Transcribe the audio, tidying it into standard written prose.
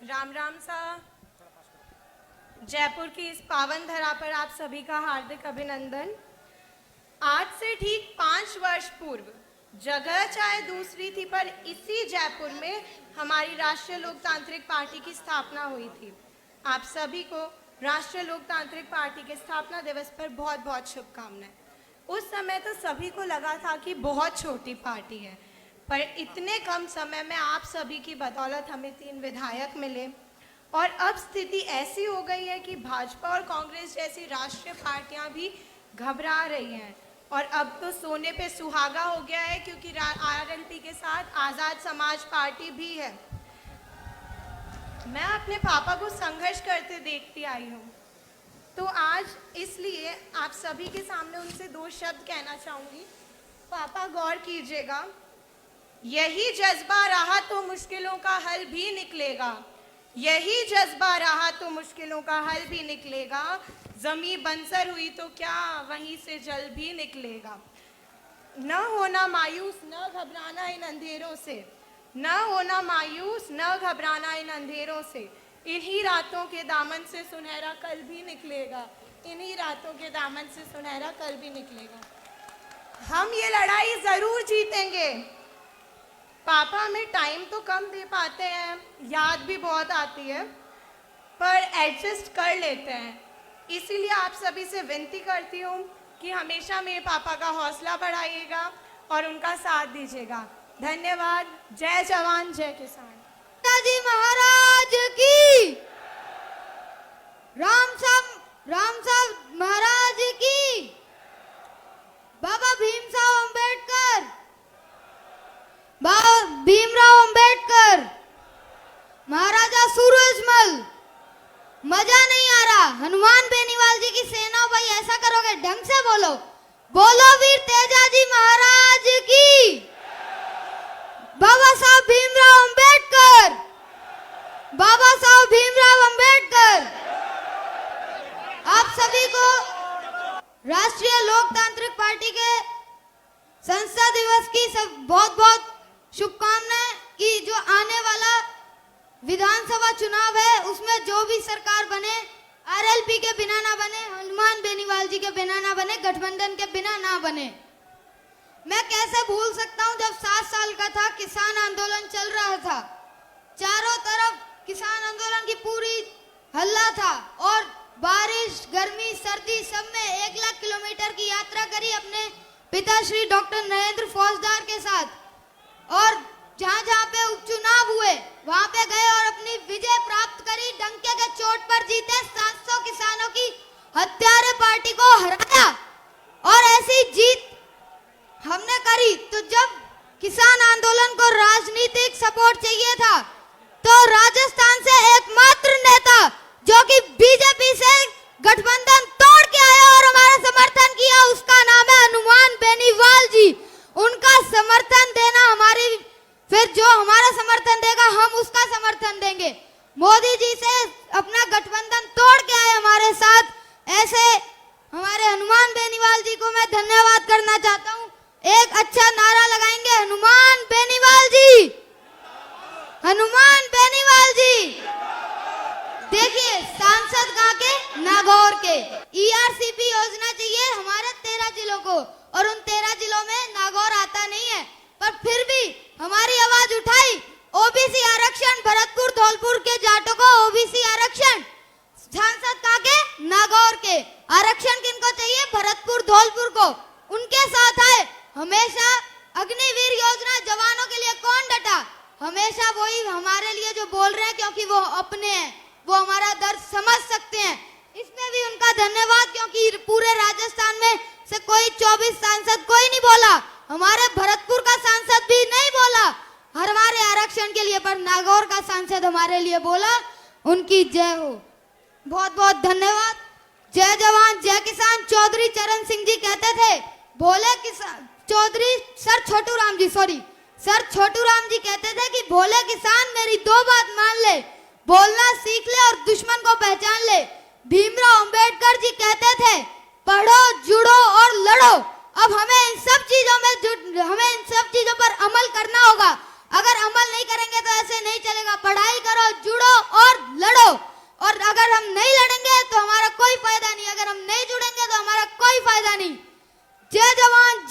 राम राम सा। जयपुर की इस पावन धरा पर आप सभी का हार्दिक अभिनंदन। आज से ठीक 5 वर्ष पूर्व जगह चाहे दूसरी थी, पर इसी जयपुर में हमारी राष्ट्रीय लोकतांत्रिक पार्टी की स्थापना हुई थी। आप सभी को राष्ट्रीय लोकतांत्रिक पार्टी के स्थापना दिवस पर बहुत बहुत शुभकामनाएं। उस समय तो सभी को लगा था कि बहुत छोटी पार्टी है, पर इतने कम समय में आप सभी की बदौलत हमें 3 विधायक मिले और अब स्थिति ऐसी हो गई है कि भाजपा और कांग्रेस जैसी राष्ट्रीय पार्टियां भी घबरा रही हैं और अब तो सोने पे सुहागा हो गया है, क्योंकि आरएलपी के साथ आज़ाद समाज पार्टी भी है। मैं अपने पापा को संघर्ष करते देखती आई हूँ, तो आज इसलिए आप सभी के सामने उनसे 2 शब्द कहना चाहूँगी। पापा गौर कीजिएगा, यही जज्बा रहा तो मुश्किलों का हल भी निकलेगा, यही जज्बा रहा तो मुश्किलों का हल भी निकलेगा। जमी बंजर हुई तो क्या वहीं से जल भी निकलेगा। न होना मायूस, न घबराना इन अंधेरों से, न होना मायूस, न घबराना इन अंधेरों से। इन्हीं रातों के दामन से सुनहरा कल भी निकलेगा, इन्हीं रातों के दामन से सुनहरा कल भी निकलेगा। हम ये लड़ाई जरूर जीतेंगे। पापा हमें टाइम तो कम दे पाते हैं, याद भी बहुत आती है, पर एडजस्ट कर लेते हैं। इसीलिए आप सभी से विनती करती हूँ कि हमेशा मेरे पापा का हौसला बढ़ाइएगा और उनका साथ दीजिएगा। धन्यवाद। जय जवान जय किसान। जी महाराज की, राम साहब महाराज की, बाबा भीमराव अंबेडकर, भीमराव अंबेडकर, महाराजा सूरजमल। मजा नहीं आ रहा। हनुमान बेनीवाल जी की सेना, भाई ऐसा करोगे, ढंग से बोलो। बोलो वीर तेजाजी महाराज की, बाबा साहब भीमराव अंबेडकर, बाबा साहब भीमराव अंबेडकर। आप सभी को राष्ट्रीय लोकतांत्रिक पार्टी के संस्था दिवस की सब बहुत बहुत शुभकामनाएं कि जो आने वाला विधानसभा चुनाव है उसमें जो भी सरकार बने, आरएलपी के बिना ना बने, हनुमान बेनीवाल जी के बिना ना बने, गठबंधन के बिना ना बने। मैं कैसे भूल सकता हूं जब 7 साल का था, किसान आंदोलन चल रहा था, चारों तरफ किसान आंदोलन की पूरी हल्ला था और बारिश गर्मी सर्दी सब में 1 लाख किलोमीटर की यात्रा करी अपने पिताश्री डॉक्टर नरेंद्र फौजदार के साथ, और जहां जहां पे उपचुनाव हुए वहां पे गए और अपनी विजय प्राप्त करी। डंके के चोट पर जीते, 700 किसानों की हत्यारे पार्टी को हराया और ऐसी जीत हमने करी। तो जब किसान आंदोलन को राजनीतिक सपोर्ट चाहिए था, तो राजस्थान से एकमात्र नेता जो कि बीजेपी से गठबंधन तोड़ के आया और हमारा समर्थन किया, उसका नाम है हनुमान बेनीवाल जी। उनका समर्थन देना हमारी, फिर जो हमारा समर्थन देगा हम उसका समर्थन देंगे। मोदी जी से अपना गठबंधन तोड़ के आए हमारे साथ, ऐसे हमारे हनुमान बेनीवाल जी को मैं धन्यवाद करना चाहता हूँ। एक अच्छा नारा लगाएंगे, हनुमान बेनीवाल जी, हनुमान बेनीवाल जी। देखिए सांसद कहाँ के, नागौर के। ईआरसीपी योजना चाहिए हमारे 13 जिलों को, और उन 13 जिलों में नागौर आता नहीं है, पर फिर भी हमारी आवाज उठाई। ओबीसी आरक्षण, भरतपुर धौलपुर के जाटों को ओबीसी आरक्षण। सांसद कहाँ के, नागौर के। आरक्षण किनको चाहिए, भरतपुर धौलपुर को। उनके साथ आए। हमेशा अग्निवीर योजना, जवानों के लिए कौन डटा, हमेशा वही हमारे लिए जो बोल रहे हैं, क्योंकि वो अपने हैं, वो हमारा दर्द समझ सकते हैं। इसमें भी उनका धन्यवाद, क्योंकि पूरे राजस्थान में से कोई 24 सांसद कोई नहीं बोला, हमारे भरतपुर का सांसद भी नहीं बोला हमारे आरक्षण के लिए, पर नागौर का सांसद हमारे लिए बोला। उनकी जय हो, बहुत बहुत धन्यवाद। जय जवान जय किसान। चौधरी चरण सिंह जी कहते थे, भोले किसान, चौधरी सर छोटू राम जी कहते थे कि भोले किसान मेरी 2 बात मान ले, बोलना सीख ले और दुश्मन को पहचान ले। भीमराव अंबेडकर जी कहते थे, पढ़ो जुड़ो और लड़ो। अब हमें इन सब चीजों पर अमल करना होगा। अगर अमल नहीं करेंगे तो ऐसे नहीं चलेगा। पढ़ाई करो, जुड़ो और लड़ो। और अगर हम नहीं लड़ेंगे तो हमारा कोई फायदा नहीं, अगर हम नहीं जुड़ेंगे तो हमारा कोई फायदा नहीं। जय जवान